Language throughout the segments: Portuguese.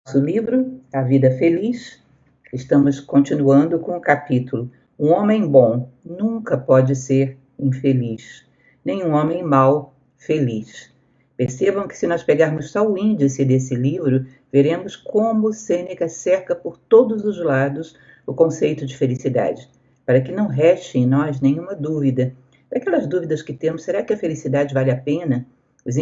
Nosso livro, A Vida Feliz, estamos continuando com o capítulo Um homem bom nunca pode ser infeliz, nem um homem mau feliz. Percebam que se nós pegarmos só o índice desse livro, veremos como Sêneca cerca por todos os lados o conceito de felicidade, para que não reste em nós nenhuma dúvida. Daquelas dúvidas que temos, será que a felicidade vale a pena? Os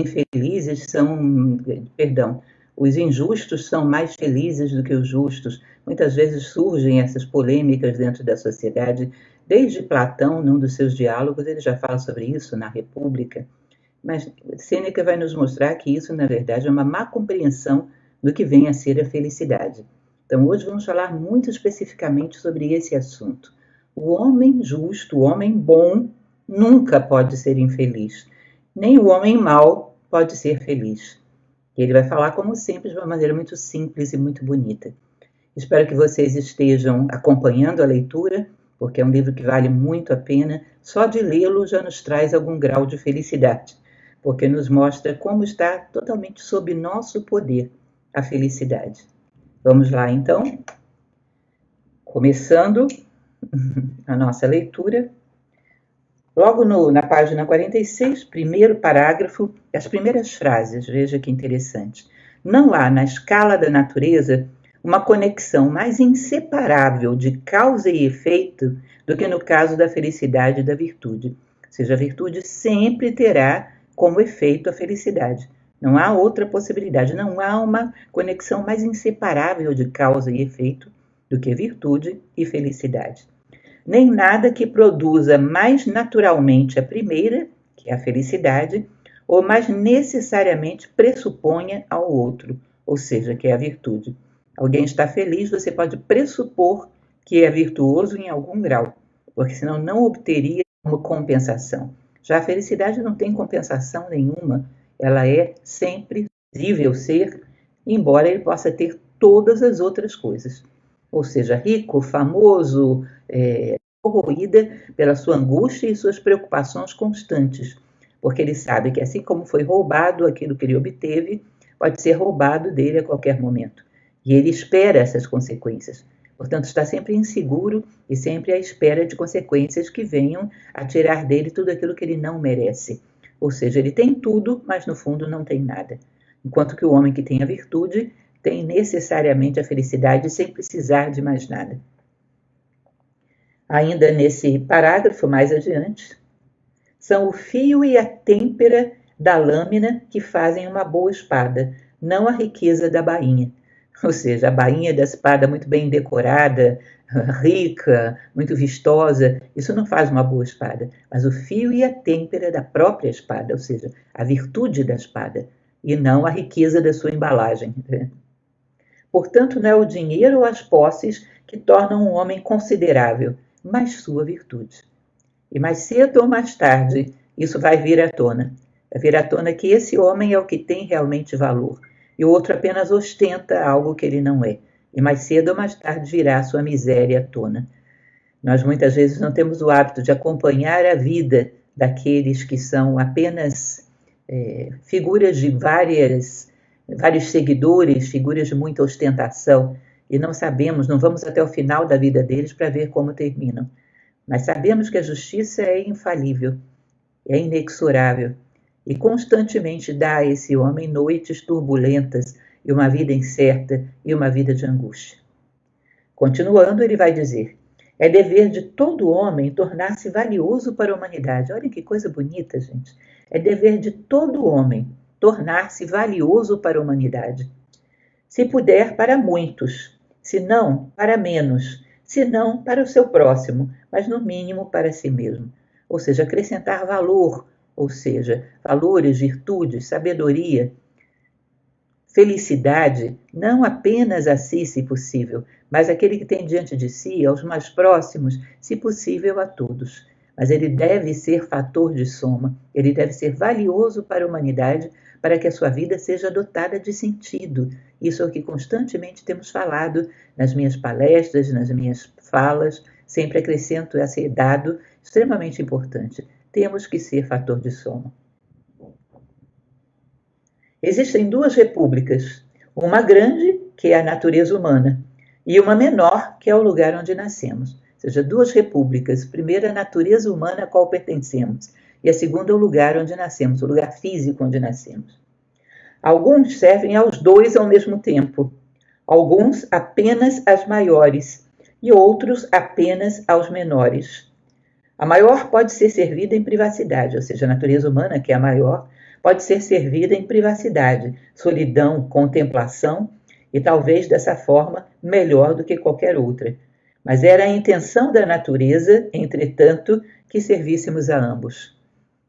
injustos são mais felizes do que os justos. Muitas vezes surgem essas polêmicas dentro da sociedade. Desde Platão, num dos seus diálogos, ele já fala sobre isso na República. Mas Sêneca vai nos mostrar que isso, na verdade, é uma má compreensão do que vem a ser a felicidade. Então, hoje vamos falar muito especificamente sobre esse assunto. O homem justo, o homem bom, nunca pode ser infeliz. Nem o homem mau pode ser feliz. Ele vai falar, como sempre, de uma maneira muito simples e muito bonita. Espero que vocês estejam acompanhando a leitura, porque é um livro que vale muito a pena. Só de lê-lo já nos traz algum grau de felicidade, porque nos mostra como está totalmente sob nosso poder a felicidade. Vamos lá, então, começando a nossa leitura. Logo na página 46, primeiro parágrafo, as primeiras frases, veja que interessante. Não há na escala da natureza uma conexão mais inseparável de causa e efeito do que no caso da felicidade e da virtude. Ou seja, a virtude sempre terá como efeito a felicidade. Não há outra possibilidade, não há uma conexão mais inseparável de causa e efeito do que virtude e felicidade. Nem nada que produza mais naturalmente a primeira, que é a felicidade, ou mais necessariamente pressuponha ao outro, ou seja, que é a virtude. Alguém está feliz, você pode pressupor que é virtuoso em algum grau, porque senão não obteria como compensação. Já a felicidade não tem compensação nenhuma, ela é sempre visível ser, embora ele possa ter todas as outras coisas. Ou seja, rico, famoso, corroída pela sua angústia e suas preocupações constantes, porque ele sabe que assim como foi roubado aquilo que ele obteve, pode ser roubado dele a qualquer momento. E ele espera essas consequências. Portanto, está sempre inseguro e sempre à espera de consequências que venham a tirar dele tudo aquilo que ele não merece. Ou seja, ele tem tudo, mas no fundo não tem nada. Enquanto que o homem que tem a virtude tem necessariamente a felicidade sem precisar de mais nada. Ainda nesse parágrafo, mais adiante, são o fio e a têmpera da lâmina que fazem uma boa espada, não a riqueza da bainha. Ou seja, a bainha da espada muito bem decorada, rica, muito vistosa, isso não faz uma boa espada, mas o fio e a têmpera da própria espada, ou seja, a virtude da espada, e não a riqueza da sua embalagem. Portanto, não é o dinheiro ou as posses que tornam um homem considerável, mas sua virtude. E mais cedo ou mais tarde, isso vai vir à tona. Vai vir à tona que esse homem é o que tem realmente valor, e o outro apenas ostenta algo que ele não é. E mais cedo ou mais tarde virá a sua miséria à tona. Nós muitas vezes não temos o hábito de acompanhar a vida daqueles que são apenas figuras de vários seguidores, figuras de muita ostentação, e não sabemos, não vamos até o final da vida deles para ver como terminam. Mas sabemos que a justiça é infalível, é inexorável, e constantemente dá a esse homem noites turbulentas, e uma vida incerta, e uma vida de angústia. Continuando, ele vai dizer: é dever de todo homem tornar-se valioso para a humanidade. Olha que coisa bonita, gente. É dever de todo homem tornar-se valioso para a humanidade. Se puder, para muitos, se não, para menos, se não, para o seu próximo, mas no mínimo para si mesmo. Ou seja, acrescentar valor, ou seja, valores, virtudes, sabedoria, felicidade, não apenas a si, se possível, mas aquele que tem diante de si, aos mais próximos, se possível a todos. Mas ele deve ser fator de soma, ele deve ser valioso para a humanidade, para que a sua vida seja dotada de sentido. Isso é o que constantemente temos falado nas minhas palestras, nas minhas falas, sempre acrescento esse dado extremamente importante. Temos que ser fator de soma. Existem duas repúblicas, uma grande, que é a natureza humana, e uma menor, que é o lugar onde nascemos. Ou seja, duas repúblicas. Primeiro, a natureza humana a qual pertencemos, e a segunda, o lugar onde nascemos, o lugar físico onde nascemos. Alguns servem aos dois ao mesmo tempo, alguns apenas às maiores e outros apenas aos menores. A maior pode ser servida em privacidade, ou seja, a natureza humana, que é a maior, pode ser servida em privacidade, solidão, contemplação, e talvez dessa forma melhor do que qualquer outra. Mas era a intenção da natureza, entretanto, que servíssemos a ambos.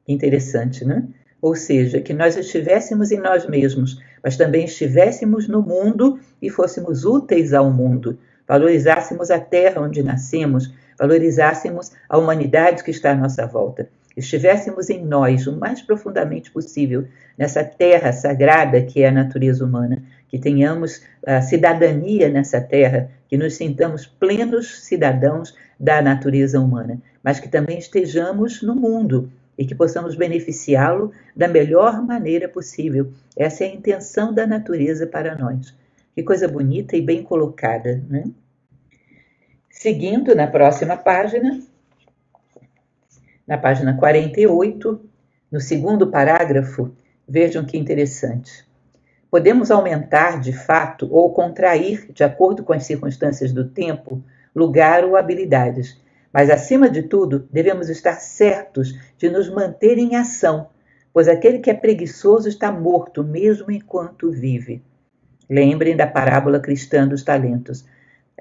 Interessante, né? Ou seja, que nós estivéssemos em nós mesmos, mas também estivéssemos no mundo e fôssemos úteis ao mundo, valorizássemos a terra onde nascemos, valorizássemos a humanidade que está à nossa volta, estivéssemos em nós o mais profundamente possível, nessa terra sagrada que é a natureza humana, que tenhamos a cidadania nessa terra, que nos sintamos plenos cidadãos da natureza humana, mas que também estejamos no mundo e que possamos beneficiá-lo da melhor maneira possível. Essa é a intenção da natureza para nós. Que coisa bonita e bem colocada, né? Seguindo na próxima página, na página 48, no segundo parágrafo, vejam que interessante. Podemos aumentar de fato ou contrair, de acordo com as circunstâncias do tempo, lugar ou habilidades, mas acima de tudo devemos estar certos de nos manter em ação, pois aquele que é preguiçoso está morto mesmo enquanto vive. Lembrem da parábola cristã dos talentos.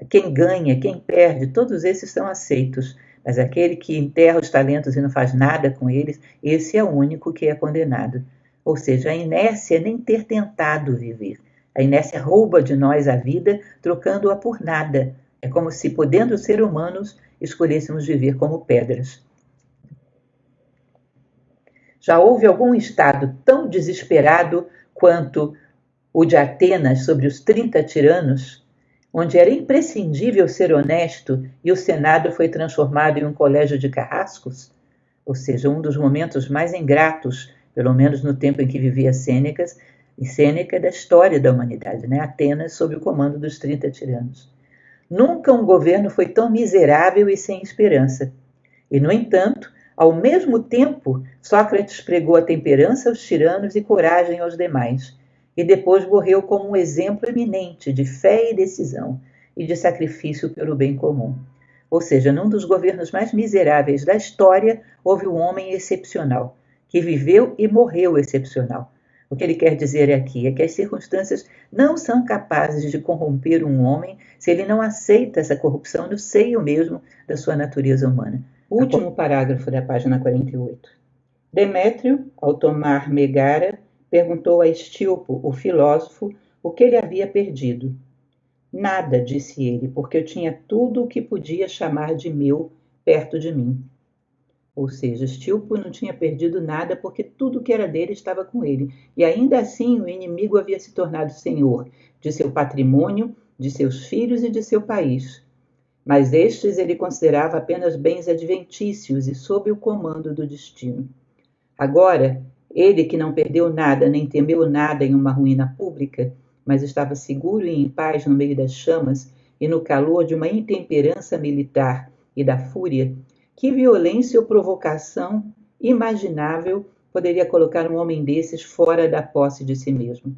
Quem ganha, quem perde, todos esses são aceitos, mas aquele que enterra os talentos e não faz nada com eles, esse é o único que é condenado. Ou seja, a inércia é nem ter tentado viver. A inércia rouba de nós a vida, trocando-a por nada. É como se, podendo ser humanos, escolhêssemos viver como pedras. Já houve algum estado tão desesperado quanto o de Atenas sobre os 30 tiranos, onde era imprescindível ser honesto e o Senado foi transformado em um colégio de carrascos? Ou seja, um dos momentos mais ingratos, pelo menos no tempo em que vivia Sêneca, da história da humanidade, né? Atenas sob o comando dos 30 tiranos. Nunca um governo foi tão miserável e sem esperança. E, no entanto, ao mesmo tempo, Sócrates pregou a temperança aos tiranos e coragem aos demais, e depois morreu como um exemplo eminente de fé e decisão, e de sacrifício pelo bem comum. Ou seja, num dos governos mais miseráveis da história, houve um homem excepcional, que viveu e morreu excepcional. O que ele quer dizer aqui é que as circunstâncias não são capazes de corromper um homem se ele não aceita essa corrupção no seio mesmo da sua natureza humana. Último parágrafo da página 48. Demétrio, ao tomar Megara, perguntou a Estíopo, o filósofo, o que ele havia perdido. Nada, disse ele, porque eu tinha tudo o que podia chamar de meu perto de mim. Ou seja, Estíopo não tinha perdido nada porque tudo que era dele estava com ele. E ainda assim o inimigo havia se tornado senhor de seu patrimônio, de seus filhos e de seu país. Mas estes ele considerava apenas bens adventícios e sob o comando do destino. Agora, ele que não perdeu nada nem temeu nada em uma ruína pública, mas estava seguro e em paz no meio das chamas e no calor de uma intemperança militar e da fúria, que violência ou provocação imaginável poderia colocar um homem desses fora da posse de si mesmo?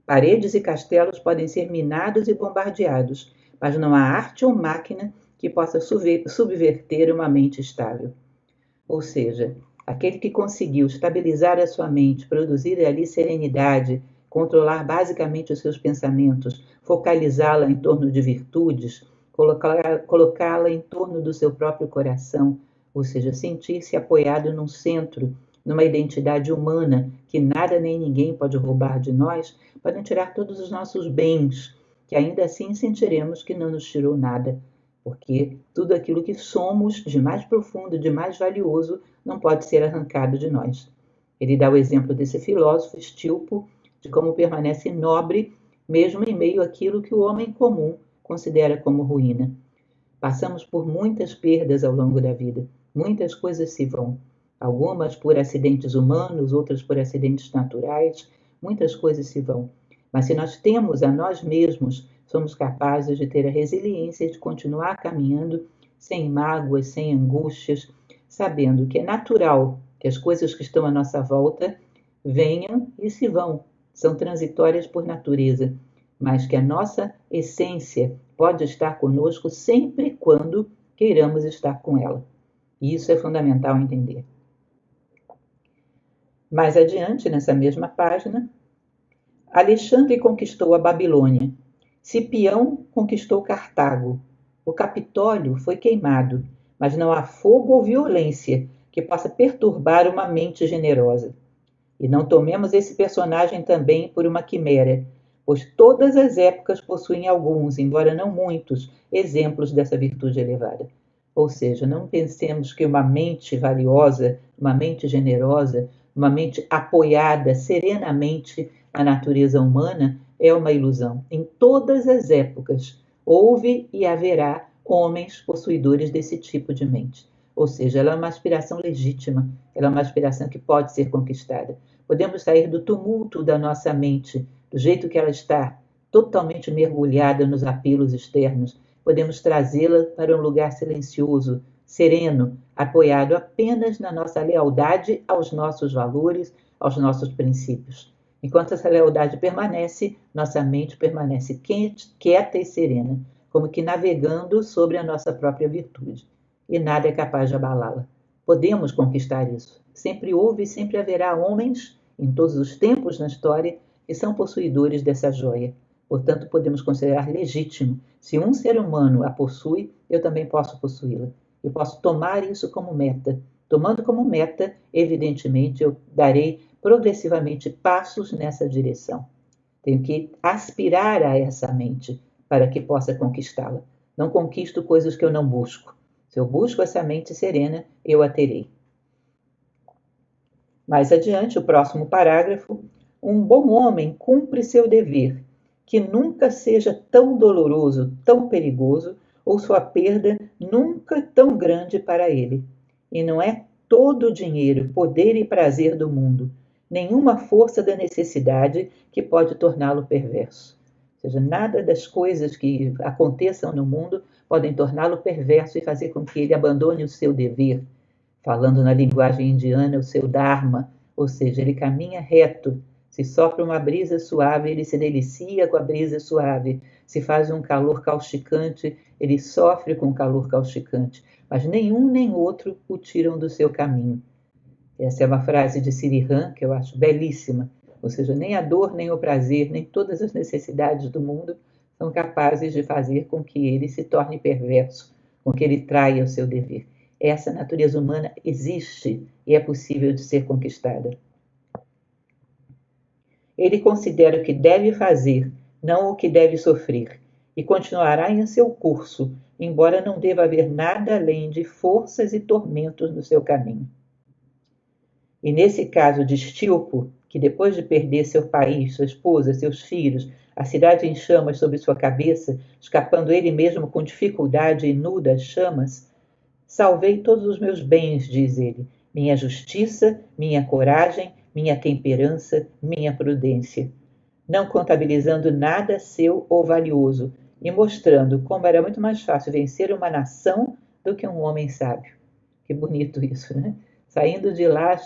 Paredes e castelos podem ser minados e bombardeados, mas não há arte ou máquina que possa subverter uma mente estável. Ou seja, aquele que conseguiu estabilizar a sua mente, produzir ali serenidade, controlar basicamente os seus pensamentos, focalizá-la em torno de virtudes, colocá-la em torno do seu próprio coração, ou seja, sentir-se apoiado num centro, numa identidade humana que nada nem ninguém pode roubar de nós, podem tirar todos os nossos bens, que ainda assim sentiremos que não nos tirou nada, porque tudo aquilo que somos de mais profundo, de mais valioso, não pode ser arrancado de nós. Ele dá o exemplo desse filósofo Estíopo, de como permanece nobre, mesmo em meio àquilo que o homem comum considera como ruína. Passamos por muitas perdas ao longo da vida, muitas coisas se vão, algumas por acidentes humanos, outras por acidentes naturais, muitas coisas se vão. Mas se nós temos a nós mesmos, somos capazes de ter a resiliência de continuar caminhando sem mágoas, sem angústias, sabendo que é natural que as coisas que estão à nossa volta venham e se vão, são transitórias por natureza, mas que a nossa essência pode estar conosco sempre quando queiramos estar com ela. E isso é fundamental entender. Mais adiante, nessa mesma página, Alexandre conquistou a Babilônia, Cipião conquistou Cartago, o Capitólio foi queimado, mas não há fogo ou violência que possa perturbar uma mente generosa. E não tomemos esse personagem também por uma quimera, pois todas as épocas possuem alguns, embora não muitos, exemplos dessa virtude elevada. Ou seja, não pensemos que uma mente valiosa, uma mente generosa, uma mente apoiada serenamente à natureza humana é uma ilusão. Em todas as épocas houve e haverá homens possuidores desse tipo de mente. Ou seja, ela é uma aspiração legítima, ela é uma aspiração que pode ser conquistada. Podemos sair do tumulto da nossa mente, do jeito que ela está, totalmente mergulhada nos apelos externos. Podemos trazê-la para um lugar silencioso, sereno, apoiado apenas na nossa lealdade aos nossos valores, aos nossos princípios. Enquanto essa lealdade permanece, nossa mente permanece quieta e serena, como que navegando sobre a nossa própria virtude. E nada é capaz de abalá-la. Podemos conquistar isso. Sempre houve e sempre haverá homens, em todos os tempos na história, que são possuidores dessa joia. Portanto, podemos considerar legítimo. Se um ser humano a possui, eu também posso possuí-la. Eu posso tomar isso como meta. Tomando como meta, evidentemente, eu darei progressivamente passos nessa direção. Tenho que aspirar a essa mente para que possa conquistá-la. Não conquisto coisas que eu não busco. Se eu busco essa mente serena, eu a terei. Mais adiante, o próximo parágrafo. Um bom homem cumpre seu dever, que nunca seja tão doloroso, tão perigoso, ou sua perda nunca tão grande para ele. E não é todo o dinheiro, poder e prazer do mundo, nenhuma força da necessidade que pode torná-lo perverso. Ou seja, nada das coisas que aconteçam no mundo podem torná-lo perverso e fazer com que ele abandone o seu dever. Falando na linguagem indiana, o seu dharma, ou seja, ele caminha reto. Se sopra uma brisa suave, ele se delicia com a brisa suave. Se faz um calor causticante, ele sofre com o calor causticante. Mas nenhum nem outro o tiram do seu caminho. Essa é uma frase de Sirihan, que eu acho belíssima. Ou seja, nem a dor, nem o prazer, nem todas as necessidades do mundo são capazes de fazer com que ele se torne perverso, com que ele traia o seu dever. Essa natureza humana existe e é possível de ser conquistada. Ele considera o que deve fazer, não o que deve sofrer, e continuará em seu curso, embora não deva haver nada além de forças e tormentos no seu caminho. E nesse caso de Estilpo, que depois de perder seu país, sua esposa, seus filhos, a cidade em chamas sobre sua cabeça, escapando ele mesmo com dificuldade e nu das chamas, salvei todos os meus bens, diz ele, minha justiça, minha coragem, minha temperança, minha prudência, não contabilizando nada seu ou valioso, e mostrando como era muito mais fácil vencer uma nação do que um homem sábio. Que bonito isso, né? Saindo de lá,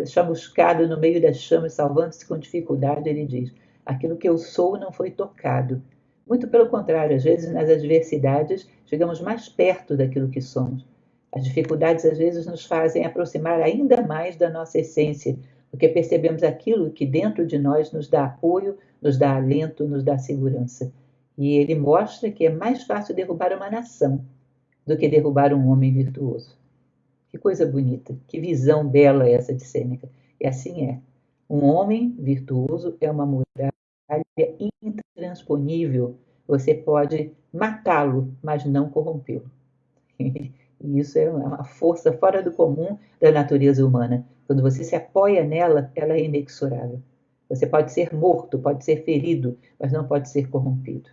chamuscado no meio das chamas, salvando-se com dificuldade, ele diz: aquilo que eu sou não foi tocado. Muito pelo contrário, às vezes nas adversidades chegamos mais perto daquilo que somos. As dificuldades às vezes nos fazem aproximar ainda mais da nossa essência, porque percebemos aquilo que dentro de nós nos dá apoio, nos dá alento, nos dá segurança. E ele mostra que é mais fácil derrubar uma nação do que derrubar um homem virtuoso. Que coisa bonita, que visão bela essa de Sêneca. E assim é. Um homem virtuoso é uma muralha intransponível. Você pode matá-lo, mas não corrompê-lo. E isso é uma força fora do comum da natureza humana. Quando você se apoia nela, ela é inexorável. Você pode ser morto, pode ser ferido, mas não pode ser corrompido.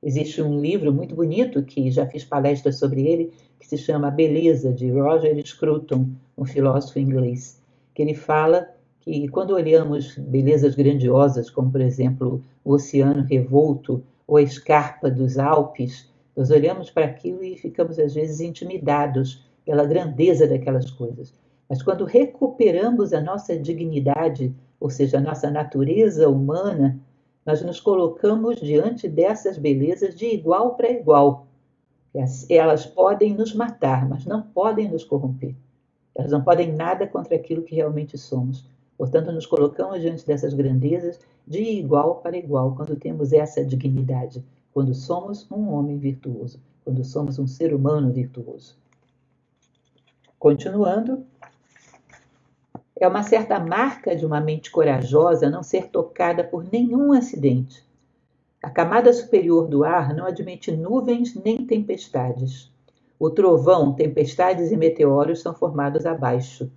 Existe um livro muito bonito, que já fiz palestras sobre ele, que se chama A Beleza, de Roger Scruton, um filósofo inglês, que ele fala que quando olhamos belezas grandiosas, como por exemplo o oceano revolto ou a escarpa dos Alpes, nós olhamos para aquilo e ficamos às vezes intimidados pela grandeza daquelas coisas. Mas quando recuperamos a nossa dignidade, ou seja, a nossa natureza humana, nós nos colocamos diante dessas belezas de igual para igual. Elas podem nos matar, mas não podem nos corromper. Elas não podem nada contra aquilo que realmente somos. Portanto, nos colocamos diante dessas grandezas de igual para igual, quando temos essa dignidade, quando somos um homem virtuoso, quando somos um ser humano virtuoso. Continuando, é uma certa marca de uma mente corajosa não ser tocada por nenhum acidente. A camada superior do ar não admite nuvens nem tempestades. O trovão, tempestades e meteoros são formados abaixo.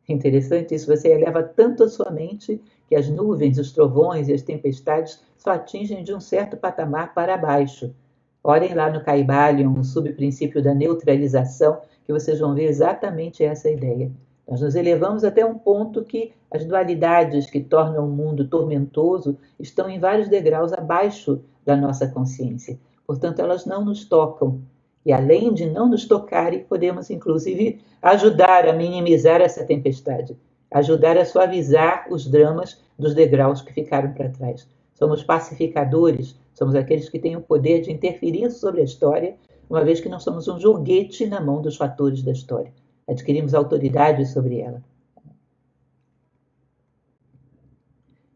É interessante isso, você eleva tanto a sua mente que as nuvens, os trovões e as tempestades só atingem de um certo patamar para baixo. Olhem lá no Kybalion, o subprincípio da neutralização, que vocês vão ver exatamente essa ideia. Nós nos elevamos até um ponto que as dualidades que tornam o mundo tormentoso estão em vários degraus abaixo da nossa consciência. Portanto, elas não nos tocam. E além de não nos tocarem, podemos inclusive ajudar a minimizar essa tempestade, ajudar a suavizar os dramas dos degraus que ficaram para trás. Somos pacificadores, somos aqueles que têm o poder de interferir sobre a história, uma vez que não somos um joguete na mão dos fatores da história. Adquirimos autoridade sobre ela.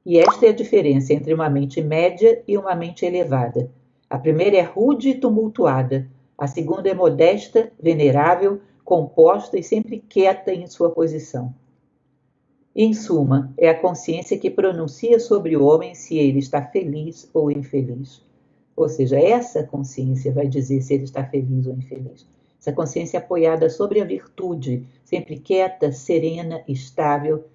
E esta é a diferença entre uma mente média e uma mente elevada. A primeira é rude e tumultuada, a segunda é modesta, venerável, composta e sempre quieta em sua posição. Em suma, é a consciência que pronuncia sobre o homem se ele está feliz ou infeliz. Ou seja, essa consciência vai dizer se ele está feliz ou infeliz. Essa consciência apoiada sobre a virtude, sempre quieta, serena, estável,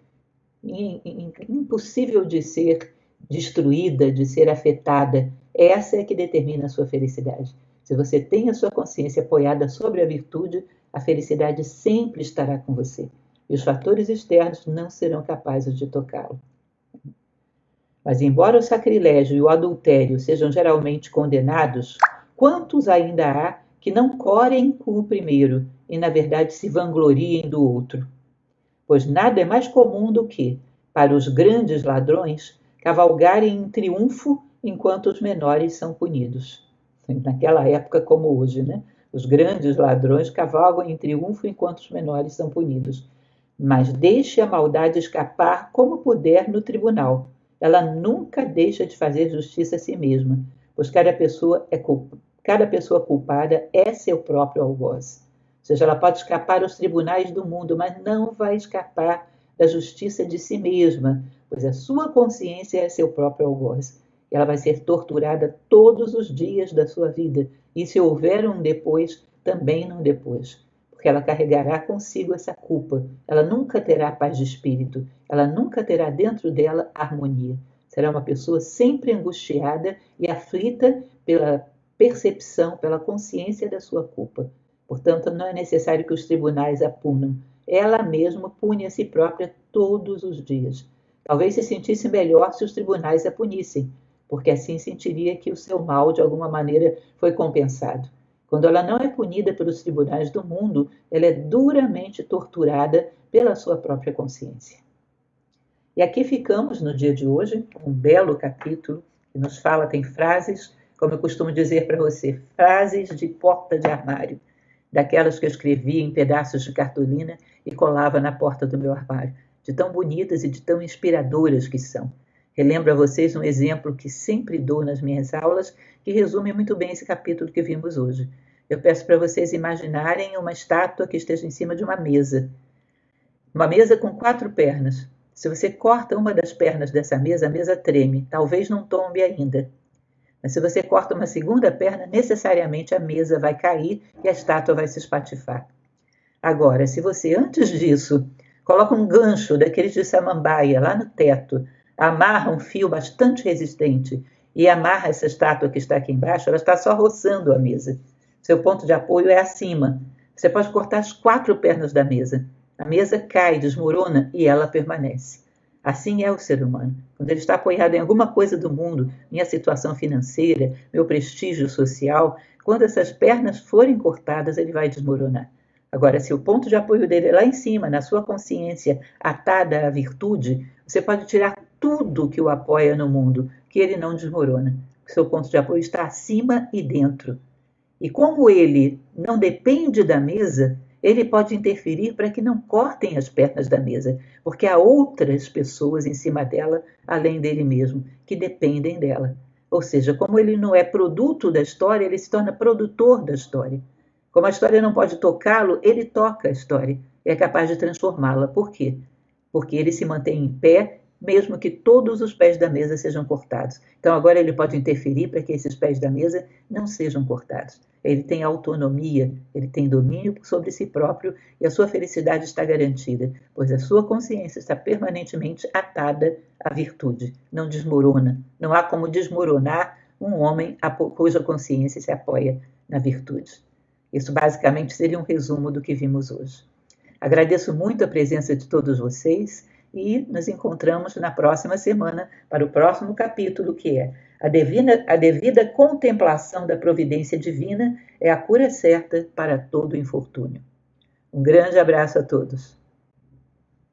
impossível de ser destruída, de ser afetada. Essa é que determina a sua felicidade. Se você tem a sua consciência apoiada sobre a virtude, a felicidade sempre estará com você. E os fatores externos não serão capazes de tocá-lo. Mas embora o sacrilégio e o adultério sejam geralmente condenados, quantos ainda há que não corem com o primeiro e, na verdade, se vangloriem do outro? Pois nada é mais comum do que, para os grandes ladrões, cavalgarem em triunfo enquanto os menores são punidos. Naquela época como hoje, né? Os grandes ladrões cavalgam em triunfo enquanto os menores são punidos. Mas deixe a maldade escapar como puder no tribunal. Ela nunca deixa de fazer justiça a si mesma, pois cada pessoa culpada é seu próprio algoz. Ou seja, ela pode escapar aos tribunais do mundo, mas não vai escapar da justiça de si mesma, pois a sua consciência é seu próprio algoz. Ela vai ser torturada todos os dias da sua vida, e se houver um depois, também num depois, porque ela carregará consigo essa culpa. Ela nunca terá paz de espírito, ela nunca terá dentro dela harmonia. Será uma pessoa sempre angustiada e aflita pela percepção, pela consciência da sua culpa. Portanto, não é necessário que os tribunais a punam. Ela mesma pune a si própria todos os dias. Talvez se sentisse melhor se os tribunais a punissem, porque assim sentiria que o seu mal, de alguma maneira, foi compensado. Quando ela não é punida pelos tribunais do mundo, ela é duramente torturada pela sua própria consciência. E aqui ficamos no dia de hoje, um belo capítulo que nos fala, tem frases, como eu costumo dizer para você, frases de porta de armário, daquelas que eu escrevia em pedaços de cartolina e colava na porta do meu armário, de tão bonitas e de tão inspiradoras que são. Relembro a vocês um exemplo que sempre dou nas minhas aulas, que resume muito bem esse capítulo que vimos hoje. Eu peço para vocês imaginarem uma estátua que esteja em cima de uma mesa com 4 pernas. Se você corta uma das pernas dessa mesa, a mesa treme, talvez não tombe ainda. Mas se você corta uma segunda perna, necessariamente a mesa vai cair e a estátua vai se espatifar. Agora, se você, antes disso, coloca um gancho daqueles de samambaia lá no teto, amarra um fio bastante resistente e amarra essa estátua que está aqui embaixo, ela está só roçando a mesa. Seu ponto de apoio é acima. Você pode cortar as 4 pernas da mesa. A mesa cai, desmorona e ela permanece. Assim é o ser humano. Quando ele está apoiado em alguma coisa do mundo, minha situação financeira, meu prestígio social, quando essas pernas forem cortadas, ele vai desmoronar. Agora, se o ponto de apoio dele é lá em cima, na sua consciência atada à virtude, você pode tirar tudo que o apoia no mundo, que ele não desmorona. O seu ponto de apoio está acima e dentro. E como ele não depende da mesa, ele pode interferir para que não cortem as pernas da mesa, porque há outras pessoas em cima dela, além dele mesmo, que dependem dela. Ou seja, como ele não é produto da história, ele se torna produtor da história. Como a história não pode tocá-lo, ele toca a história e é capaz de transformá-la. Por quê? Porque ele se mantém em pé, mesmo que todos os pés da mesa sejam cortados. Então agora ele pode interferir para que esses pés da mesa não sejam cortados. Ele tem autonomia, ele tem domínio sobre si próprio e a sua felicidade está garantida, pois a sua consciência está permanentemente atada à virtude, não desmorona. Não há como desmoronar um homem cuja consciência se apoia na virtude. Isso basicamente seria um resumo do que vimos hoje. Agradeço muito a presença de todos vocês e nos encontramos na próxima semana para o próximo capítulo, que é a devida contemplação da providência divina é a cura certa para todo infortúnio. Um grande abraço a todos.